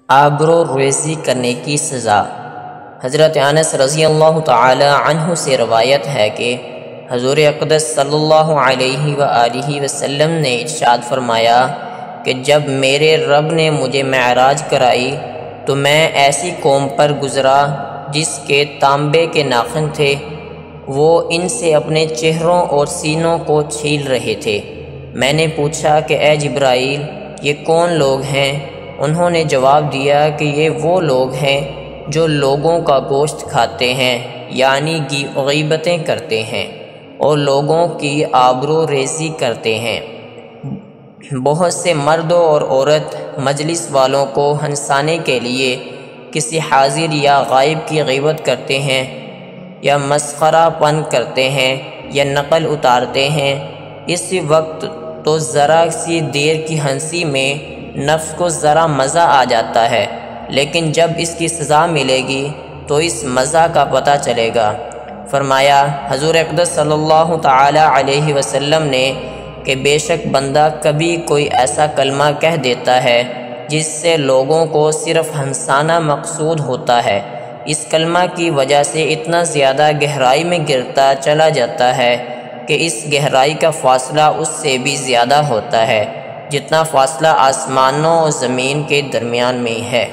آبرو ریزی کرنے کی سزا۔ حضرت انس رضی اللہ تعالی عنہ سے روایت ہے کہ حضور اقدس صلی اللہ علیہ وآلہ وسلم نے ارشاد فرمایا کہ جب میرے رب نے مجھے معراج کرائی تو میں ایسی قوم پر گزرا جس کے تانبے کے ناخن تھے، وہ ان سے اپنے چہروں اور سینوں کو چھیل رہے تھے۔ میں نے پوچھا کہ اے جبرائیل، یہ کون لوگ ہیں؟ انہوں نے جواب دیا کہ یہ وہ لوگ ہیں جو لوگوں کا گوشت کھاتے ہیں، یعنی غیبتیں کرتے ہیں اور لوگوں کی آبرو ریزی کرتے ہیں۔ بہت سے مرد اور عورت مجلس والوں کو ہنسانے کے لیے کسی حاضر یا غائب کی غیبت کرتے ہیں، یا مسخرہ پن کرتے ہیں، یا نقل اتارتے ہیں۔ اس وقت تو ذرا سی دیر کی ہنسی میں نفس کو ذرا مزہ آ جاتا ہے، لیکن جب اس کی سزا ملے گی تو اس مزہ کا پتہ چلے گا۔ فرمایا حضور اقدس صلی اللہ تعالی علیہ وسلم نے کہ بے شک بندہ کبھی کوئی ایسا کلمہ کہہ دیتا ہے جس سے لوگوں کو صرف ہنسانا مقصود ہوتا ہے، اس کلمہ کی وجہ سے اتنا زیادہ گہرائی میں گرتا چلا جاتا ہے کہ اس گہرائی کا فاصلہ اس سے بھی زیادہ ہوتا ہے جتنا فاصلہ آسمانوں اور زمین کے درمیان میں ہے۔